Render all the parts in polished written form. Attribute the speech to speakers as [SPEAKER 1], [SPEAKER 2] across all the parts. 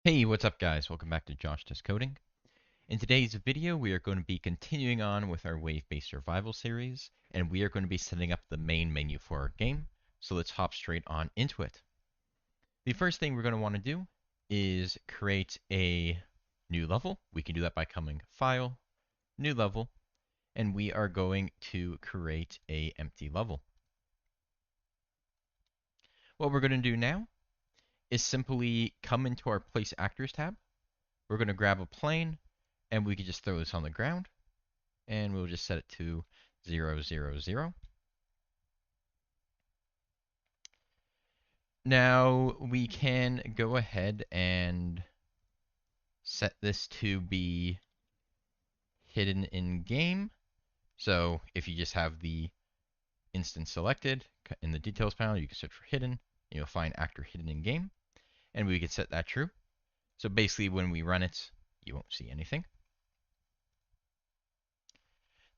[SPEAKER 1] Hey, what's up guys? Welcome back to Josh Does Coding. In today's video, we are going to be continuing on with our wave-based survival series, and we are going to be setting up the main menu for our game. So let's hop straight on into it. The first thing we're going to want to do is create a new level. We can do that by coming File, New Level, and we are going to create a empty level. What we're going to do now is simply come into our Place Actors tab. We're going to grab a plane, and we can just throw this on the ground, and we'll just set it to 0, 0, 0. Now we can go ahead and set this to be hidden in game. So if you just have the instance selected in the details panel, you can search for hidden, and you'll find actor hidden in game, and we can set that true. So basically when we run it, you won't see anything.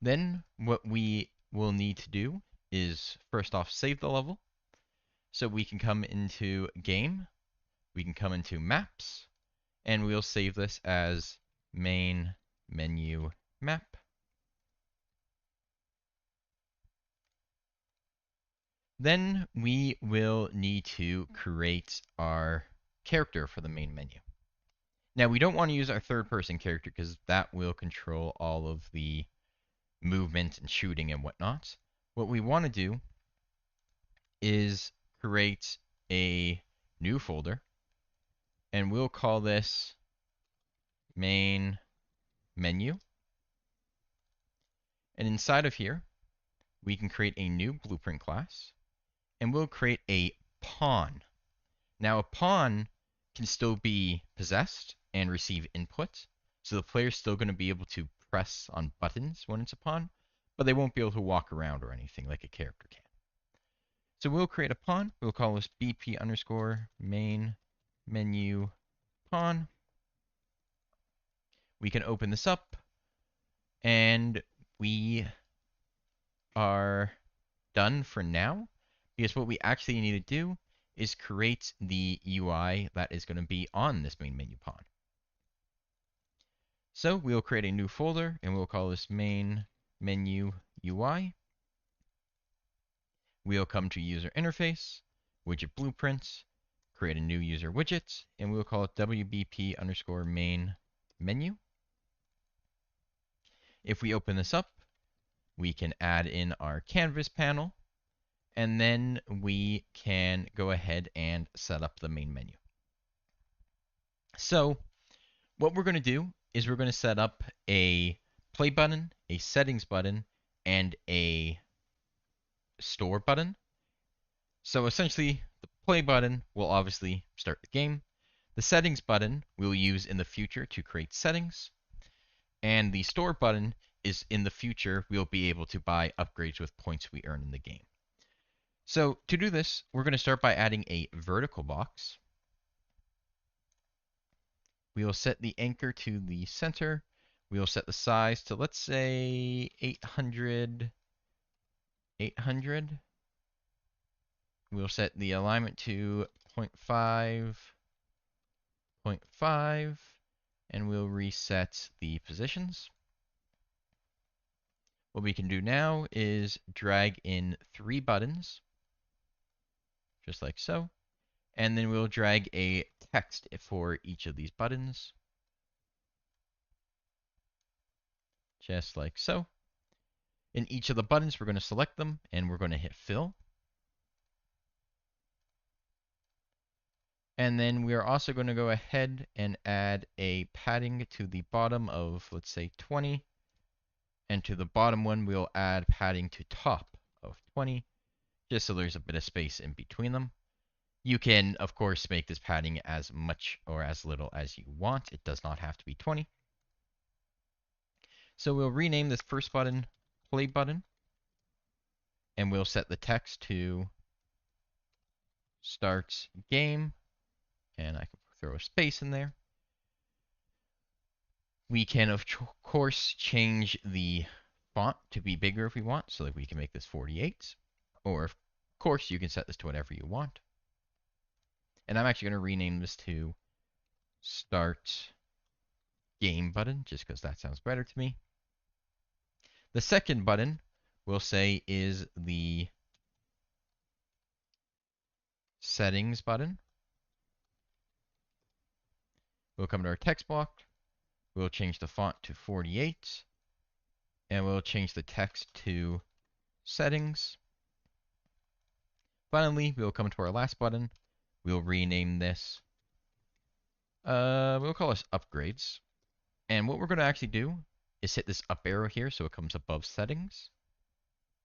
[SPEAKER 1] Then what we will need to do is first off save the level. So we can come into game, we can come into maps, and we'll save this as main menu map. Then we will need to create our character for the main menu. Now we don't want to use our third person character because that will control all of the movement and shooting and whatnot. What we want to do is create a new folder, and we'll call this main menu. And inside of here, we can create a new blueprint class, and we'll create a pawn. Now, a pawn can still be possessed and receive input, so the player's still going to be able to press on buttons when it's a pawn, but they won't be able to walk around or anything like a character can. So we'll create a pawn. We'll call this BP underscore main menu pawn. We can open this up, and we are done for now, because what we actually need to do is create the UI that is going to be on this main menu pawn. So we'll create a new folder, and we'll call this main menu UI. We'll come to user interface, widget blueprints, create a new user widget, and we'll call it WBP underscore main menu. If we open this up, we can add in our canvas panel, and then we can go ahead and set up the main menu. So what we're going to do is we're going to set up a play button, a settings button, and a store button. So essentially, the play button will obviously start the game. The settings button we'll use in the future to create settings. And the store button is in the future we'll be able to buy upgrades with points we earn in the game. So to do this, we're going to start by adding a vertical box. We will set the anchor to the center. We will set the size to, let's say, 800. We'll set the alignment to 0.5, 0.5, and we'll reset the positions. What we can do now is drag in 3 buttons, just like so, and then we'll drag a text for each of these buttons, just like so. In each of the buttons, we're going to select them, and we're going to hit fill. And then we are also going to go ahead and add a padding to the bottom of, let's say, 20. And to the bottom one, we'll add padding to top of 20, just so there's a bit of space in between them. You can, of course, make this padding as much or as little as you want. It does not have to be 20. So we'll rename this first button play button, and we'll set the text to start game, and I can throw a space in there. We can, of course, change the font to be bigger if we want, so that we can make this 48. Or, of course, you can set this to whatever you want. And I'm actually going to rename this to start game button, just because that sounds better to me. The second button we'll say is the settings button. We'll come to our text block. We'll change the font to 48. And we'll change the text to settings. Finally, we'll come to our last button. We'll rename this. We'll call this upgrades. And what we're going to actually do is hit this up arrow here so it comes above settings.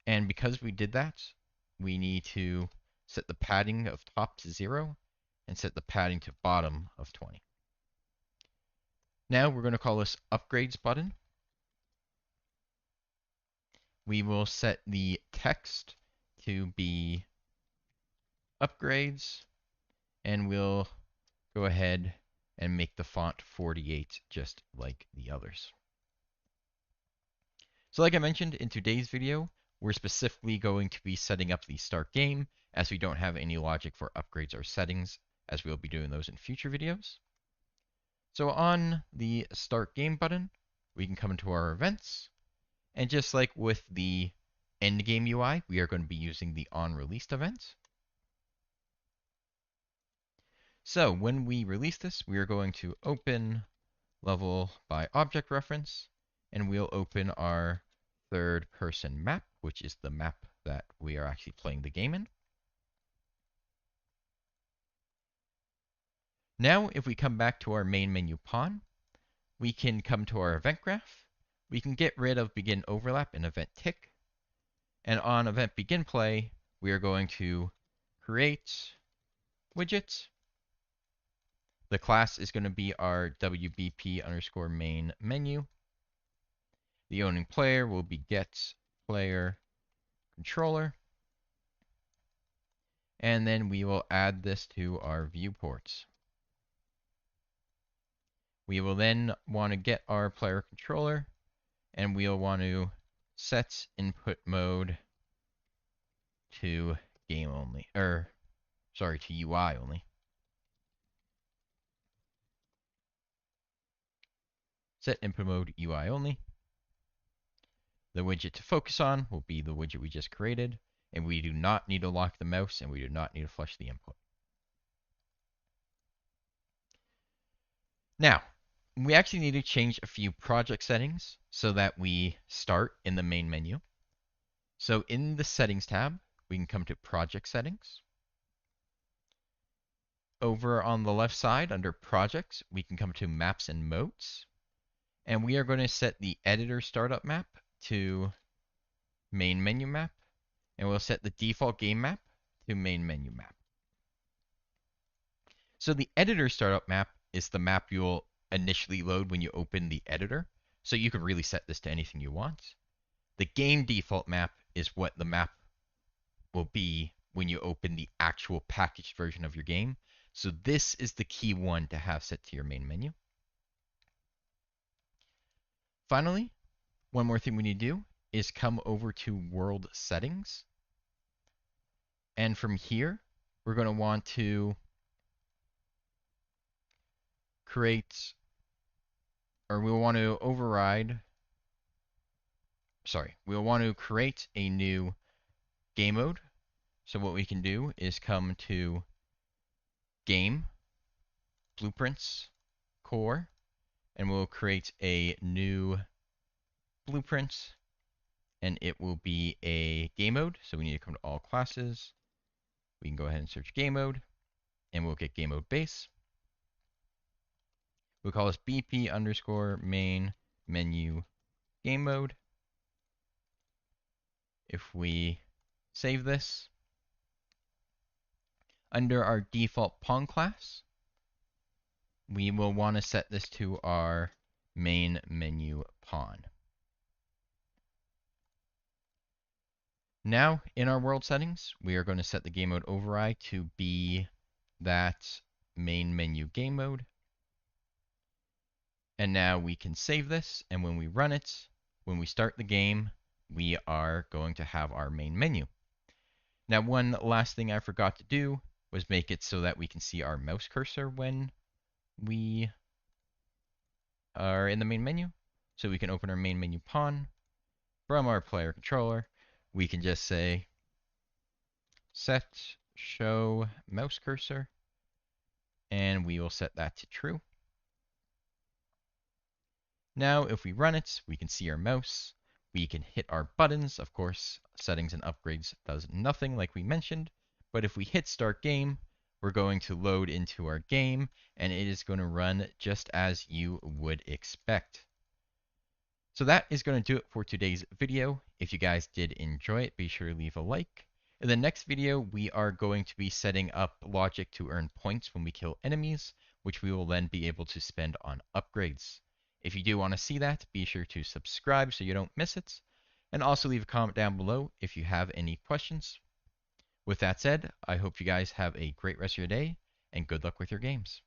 [SPEAKER 1] And because we did that, we need to set the padding of top to 0 and set the padding to bottom of 20. Now we're going to call this upgrades button. We will set the text to be upgrades, and we'll go ahead and make the font 48 just like the others. So like I mentioned in today's video, we're specifically going to be setting up the start game, as we don't have any logic for upgrades or settings, as we'll be doing those in future videos. So on the start game button, we can come into our events, and just like with the end game UI, we are going to be using the onReleased event. So when we release this, we are going to open level by object reference, and we'll open our third person map, which is the map that we are actually playing the game in. Now, if we come back to our main menu pawn, we can come to our event graph. We can get rid of begin overlap and event tick. And on event begin play, we are going to create widget. The class is going to be our WBP underscore main menu. The owning player will be get player controller. And then we will add this to our viewports. We will then want to get our player controller, and we'll want to set input mode to game only, to UI only. Set input mode UI only. The widget to focus on will be the widget we just created, and we do not need to lock the mouse, and we do not need to flush the input. Now, we actually need to change a few project settings so that we start in the main menu. So in the settings tab, we can come to project settings. Over on the left side under projects, we can come to maps and modes. And we are going to set the editor startup map to main menu map. And we'll set the default game map to main menu map. So the editor startup map is the map you'll initially load when you open the editor. So you can really set this to anything you want. The game default map is what the map will be when you open the actual packaged version of your game. So this is the key one to have set to your main menu. Finally, one more thing we need to do is come over to world settings. And from here, we're going to want to create, or we'll want to override, we'll want to create a new game mode. So what we can do is come to game, blueprints, core, and we'll create a new blueprint, and it will be a game mode. So we need to come to all classes. We can go ahead and search game mode, and we'll get game mode base. We'll call this BP underscore main menu game mode. If we save this, under our default pawn class, we will want to set this to our main menu pawn. Now, in our world settings, we are going to set the game mode override to be that main menu game mode. And now we can save this, and when we run it, when we start the game, we are going to have our main menu. Now, one last thing I forgot to do was make it so that we can see our mouse cursor when we are in the main menu. So we can open our main menu pawn from our player controller. We can just say set show mouse cursor, and we will set that to true. Now, if we run it, we can see our mouse. We can hit our buttons. Of course, settings and upgrades does nothing like we mentioned. But if we hit start game, we're going to load into our game, and it is going to run just as you would expect. So that is going to do it for today's video. If you guys did enjoy it, be sure to leave a like. In the next video, we are going to be setting up logic to earn points when we kill enemies, which we will then be able to spend on upgrades. If you do want to see that, be sure to subscribe so you don't miss it, and also leave a comment down below if you have any questions. With that said, I hope you guys have a great rest of your day, and good luck with your games.